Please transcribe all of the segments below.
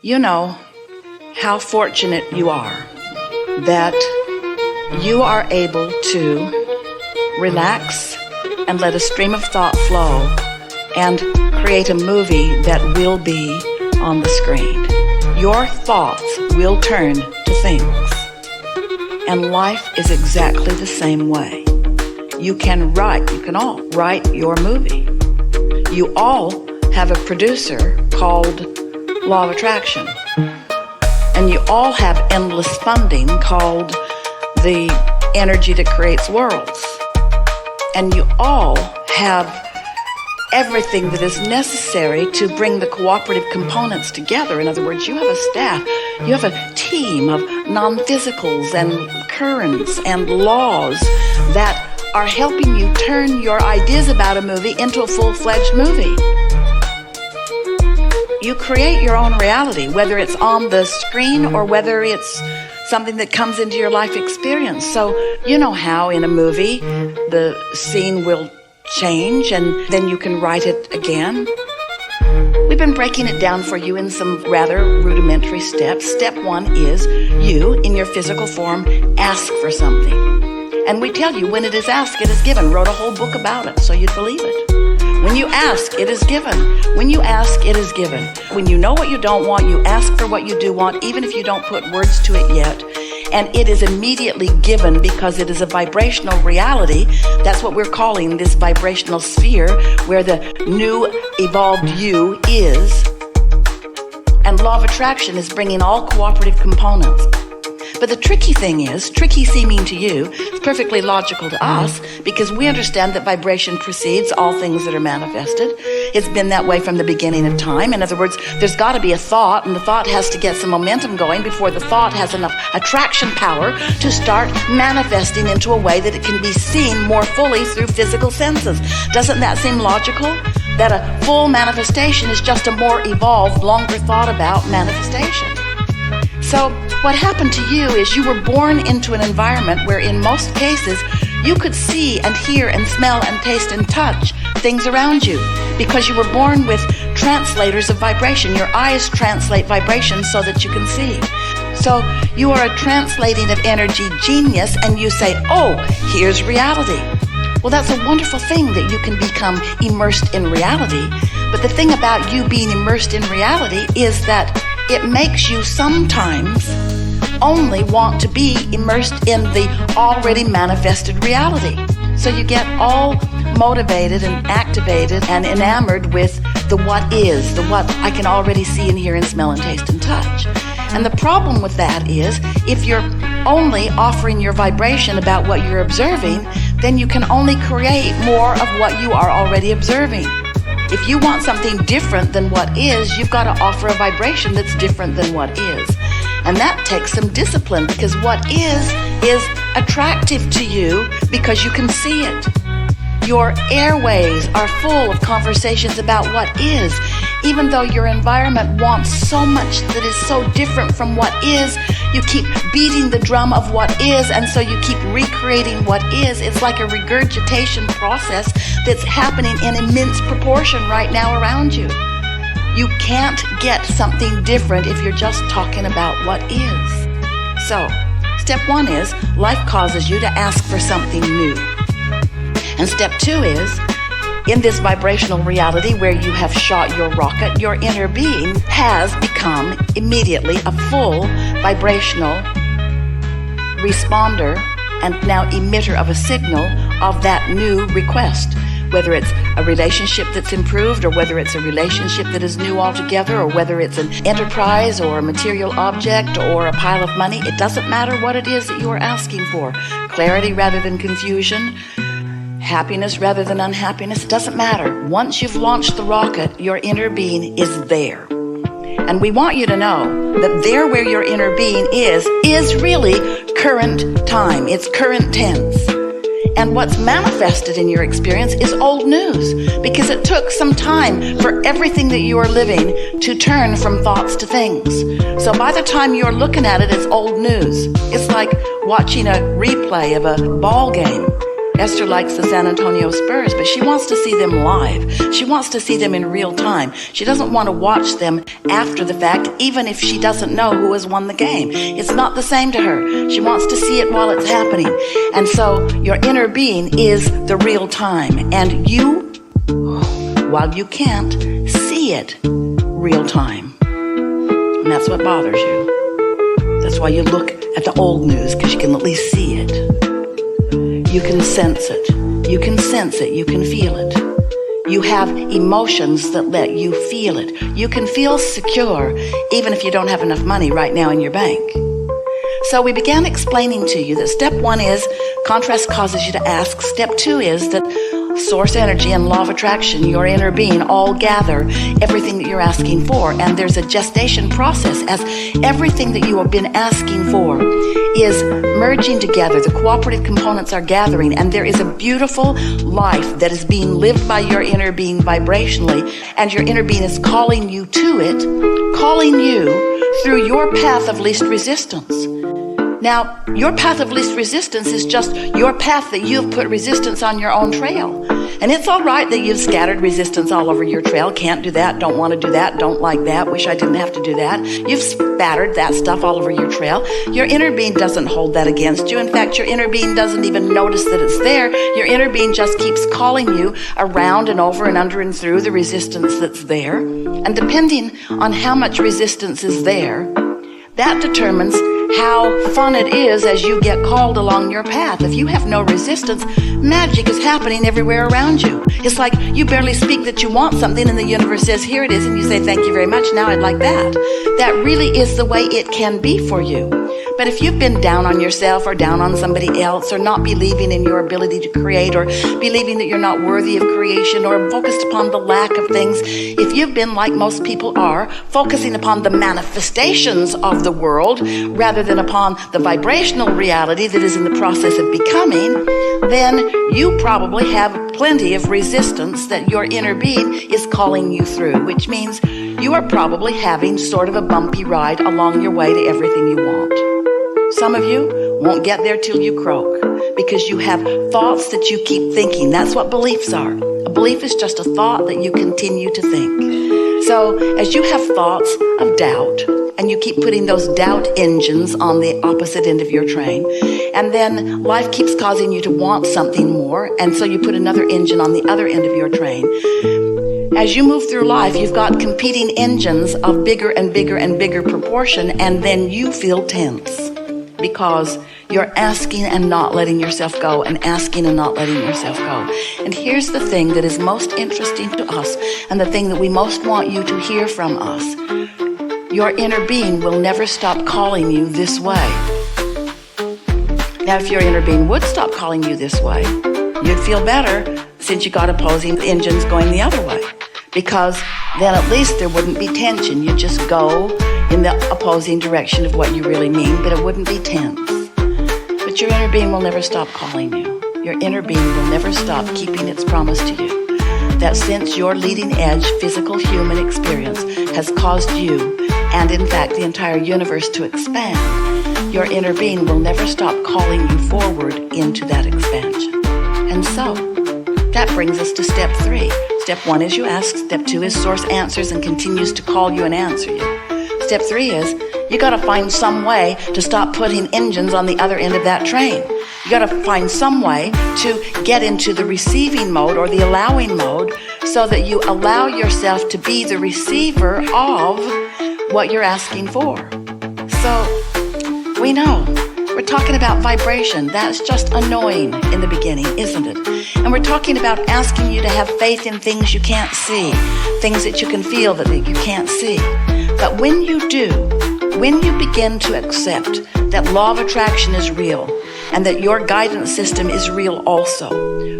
You know how fortunate you are that you are able to relax and let a stream of thought flow and create a movie that will be on the screen. Your thoughts will turn to things. And life is exactly the same way. You can all write your movie. You all have a producer called Law of Attraction. And you all have endless funding called the energy that creates worlds. And you all have everything that is necessary to bring the cooperative components together. In other words, you have a staff, you have a team of non-physicals and currents and laws that are helping you turn your ideas about a movie into a full-fledged movie. You create your own reality, whether it's on the screen or whether it's something that comes into your life experience. So you know how in a movie the scene will change and then you can write it again. We've been breaking it down for you in some rather rudimentary steps. Step 1 is you, in your physical form, ask for something. And we tell you when it is asked, it is given. Wrote a whole book about it so you'd believe it. When you ask, it is given. When you ask, it is given. When you know what you don't want, you ask for what you do want, even if you don't put words to it yet. And it is immediately given because it is a vibrational reality. That's what we're calling this vibrational sphere, where the new evolved you is. And law of attraction is bringing all cooperative components. But the tricky thing is, tricky seeming to you, it's perfectly logical to us because we understand that vibration precedes all things that are manifested. It's been that way from the beginning of time. In other words, there's got to be a thought, and the thought has to get some momentum going before the thought has enough attraction power to start manifesting into a way that it can be seen more fully through physical senses. Doesn't that seem logical? That a full manifestation is just a more evolved, longer thought about manifestation. So what happened to you is you were born into an environment where in most cases you could see and hear and smell and taste and touch things around you because you were born with translators of vibration. Your eyes translate vibration so that you can see. So you are a translating of energy genius and you say, oh, here's reality. Well, that's a wonderful thing that you can become immersed in reality. But the thing about you being immersed in reality is that it makes you sometimes only want to be immersed in the already manifested reality. So you get all motivated and activated and enamored with the what is, the what I can already see and hear and smell and taste and touch. And the problem with that is if you're only offering your vibration about what you're observing, then you can only create more of what you are already observing. If you want something different than what is, you've got to offer a vibration that's different than what is. And that takes some discipline because what is attractive to you because you can see it. Your airways are full of conversations about what is, even though your environment wants so much that is so different from what is. You keep beating the drum of what is, and so you keep recreating what is. It's like a regurgitation process that's happening in immense proportion right now around you. You can't get something different if you're just talking about what is. So, step 1 is life causes you to ask for something new. And step 2 is, in this vibrational reality where you have shot your rocket, your inner being has become immediately a full vibrational responder and now emitter of a signal of that new request. Whether it's a relationship that's improved or whether it's a relationship that is new altogether or whether it's an enterprise or a material object or a pile of money, it doesn't matter what it is that you are asking for. Clarity rather than confusion, happiness rather than unhappiness, doesn't matter. Once you've launched the rocket, your inner being is there. And we want you to know that there where your inner being is really current time. It's current tense. And what's manifested in your experience is old news because it took some time for everything that you are living to turn from thoughts to things. So by the time you're looking at it, it's old news. It's like watching a replay of a ball game. Esther likes the San Antonio Spurs, but she wants to see them live. She wants to see them in real time. She doesn't want to watch them after the fact, even if she doesn't know who has won the game. It's not the same to her. She wants to see it while it's happening. And so your inner being is the real time. And you, while you can't see it real time, and that's what bothers you. That's why you look at the old news, because you can at least see it. You can sense it. You can sense it. You can feel it. You have emotions that let you feel it. You can feel secure even if you don't have enough money right now in your bank. So we began explaining to you that step 1 is contrast causes you to ask. Step 2 is that source energy and law of attraction, your inner being, all gather everything that you're asking for. And there's a gestation process as everything that you have been asking for is merging together. The cooperative components are gathering, and there is a beautiful life that is being lived by your inner being vibrationally, and your inner being is calling you to it, calling you through your path of least resistance. Now, your path of least resistance is just your path that you've put resistance on your own trail. And it's all right that you've scattered resistance all over your trail. Can't do that, don't want to do that, don't like that, wish I didn't have to do that. You've spattered that stuff all over your trail. Your inner being doesn't hold that against you. In fact, your inner being doesn't even notice that it's there. Your inner being just keeps calling you around and over and under and through the resistance that's there. And depending on how much resistance is there, that determines how fun it is as you get called along your path. If you have no resistance, magic is happening everywhere around you. It's like you barely speak that you want something and the universe says, here it is, and you say, thank you very much, now I'd like that. That really is the way it can be for you. But if you've been down on yourself or down on somebody else, or not believing in your ability to create, or believing that you're not worthy of creation, or focused upon the lack of things, if you've been, like most people are, focusing upon the manifestations of the world rather than upon the vibrational reality that is in the process of becoming, then you probably have plenty of resistance that your inner being is calling you through, which means you are probably having sort of a bumpy ride along your way to everything you want. Some of you won't get there till you croak because you have thoughts that you keep thinking. That's what beliefs are. A belief is just a thought that you continue to think. So as you have thoughts of doubt, and you keep putting those doubt engines on the opposite end of your train, and then life keeps causing you to want something more, and so you put another engine on the other end of your train. As you move through life, you've got competing engines of bigger and bigger and bigger proportion, and then you feel tense because you're asking and not letting yourself go, and asking and not letting yourself go. And here's the thing that is most interesting to us, and the thing that we most want you to hear from us. Your inner being will never stop calling you this way. Now, if your inner being would stop calling you this way, you'd feel better since you got opposing engines going the other way. Because then at least there wouldn't be tension. You just go in the opposing direction of what you really mean, but it wouldn't be tense. But your inner being will never stop calling you. Your inner being will never stop keeping its promise to you. That since your leading edge physical human experience has caused you, and in fact the entire universe, to expand, your inner being will never stop calling you forward into that expansion. And so, that brings us to step 3. Step 1 is you ask. Step 2 is source answers and continues to call you and answer you. Step 3 is you got to find some way to stop putting engines on the other end of that train. You got to find some way to get into the receiving mode or the allowing mode so that you allow yourself to be the receiver of what you're asking for. So we know we're talking about vibration. That's just annoying in the beginning, isn't it? And we're talking about asking you to have faith in things you can't see, things that you can feel that you can't see. But when you do, when you begin to accept that law of attraction is real and that your guidance system is real also,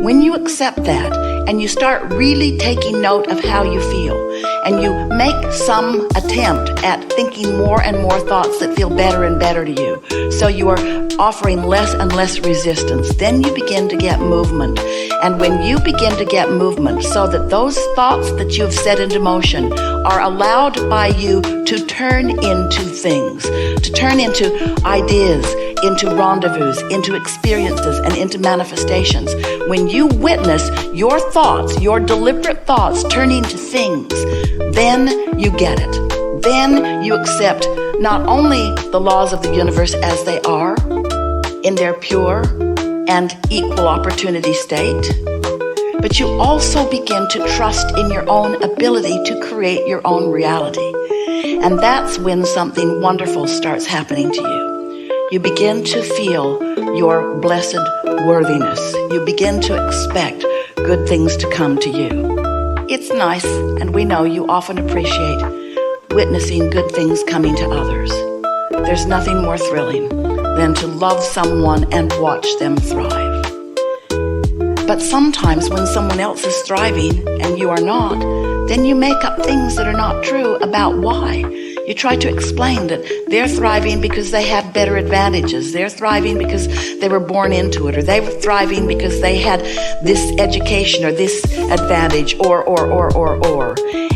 when you accept that and you start really taking note of how you feel and you make some attempt at thinking more and more thoughts that feel better and better to you, so you are offering less and less resistance, then you begin to get movement. And when you begin to get movement so that those thoughts that you have set into motion are allowed by you to turn into things, to turn into ideas, into rendezvous, into experiences, and into manifestations. When you witness your thoughts, your deliberate thoughts turning to things, then you get it. Then you accept not only the laws of the universe as they are, in their pure and equal opportunity state, but you also begin to trust in your own ability to create your own reality. And that's when something wonderful starts happening to you. You begin to feel your blessed worthiness. You begin to expect good things to come to you. It's nice, and we know you often appreciate witnessing good things coming to others. There's nothing more thrilling than to love someone and watch them thrive. But sometimes when someone else is thriving and you are not, then you make up things that are not true about why. You try to explain that they're thriving because they have better advantages. They're thriving because they were born into it, or they were thriving because they had this education or this advantage, or.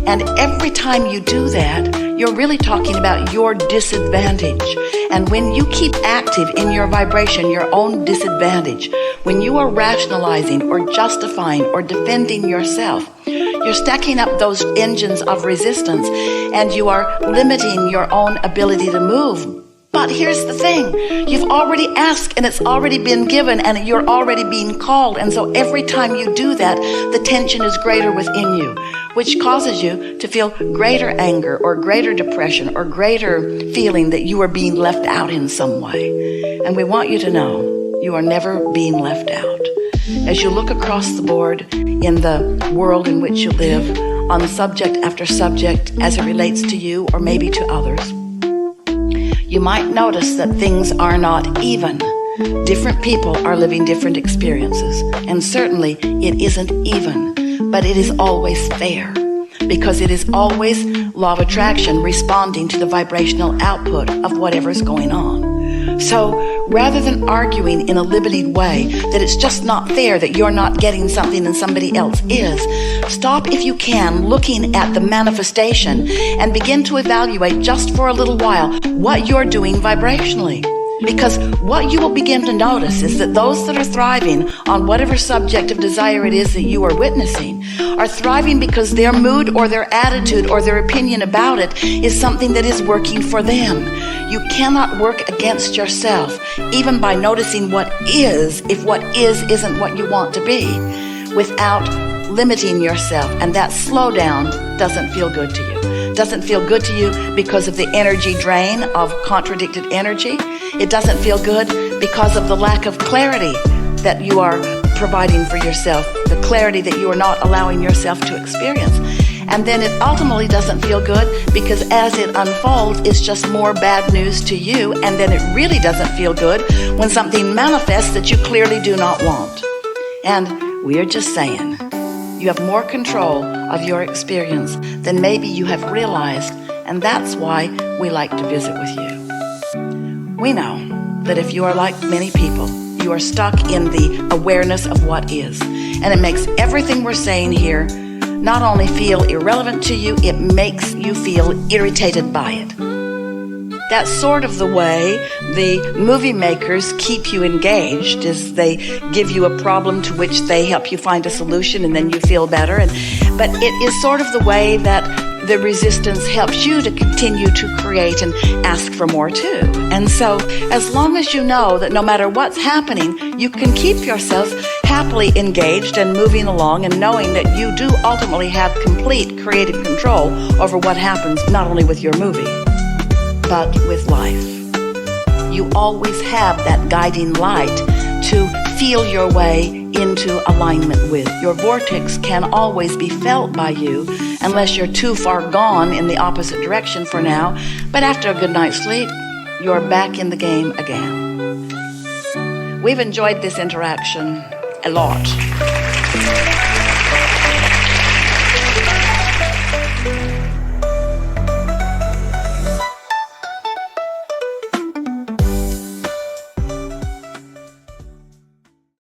And every time you do that, you're really talking about your disadvantage. And when you keep active in your vibration, your own disadvantage, when you are rationalizing or justifying or defending yourself, you're stacking up those engines of resistance, and you are limiting your own ability to move. But here's the thing. You've already asked, and it's already been given, and you're already being called. And so every time you do that, the tension is greater within you, which causes you to feel greater anger or greater depression or greater feeling that you are being left out in some way. And we want you to know you are never being left out. As you look across the board in the world in which you live, on subject after subject as it relates to you or maybe to others, you might notice that things are not even. Different people are living different experiences, and certainly it isn't even, but it is always fair, because it is always law of attraction responding to the vibrational output of whatever's going on. So rather than arguing in a limited way that it's just not fair that you're not getting something and somebody else is, stop if you can looking at the manifestation and begin to evaluate just for a little while what you're doing vibrationally. Because what you will begin to notice is that those that are thriving on whatever subject of desire it is that you are witnessing are thriving because their mood or their attitude or their opinion about it is something that is working for them. You cannot work against yourself, even by noticing what is, if what is isn't what you want to be, without limiting yourself. And that slowdown doesn't feel good to you. Doesn't feel good to you because of the energy drain of contradicted energy. It doesn't feel good because of the lack of clarity that you are providing for yourself, the clarity that you are not allowing yourself to experience. And then it ultimately doesn't feel good because as it unfolds, it's just more bad news to you. And then it really doesn't feel good when something manifests that you clearly do not want. And we're just saying, you have more control of your experience than maybe you have realized, and that's why we like to visit with you. We know that if you are like many people, you are stuck in the awareness of what is, and it makes everything we're saying here not only feel irrelevant to you, it makes you feel irritated by it. That's sort of the way the movie makers keep you engaged, is they give you a problem to which they help you find a solution, and then you feel better. But it is sort of the way that the resistance helps you to continue to create and ask for more too. And so as long as you know that no matter what's happening, you can keep yourself happily engaged and moving along, and knowing that you do ultimately have complete creative control over what happens, not only with your movie, but with life. You always have that guiding light to feel your way into alignment with. Your vortex can always be felt by you unless you're too far gone in the opposite direction for now. But after a good night's sleep, you're back in the game again. We've enjoyed this interaction a lot.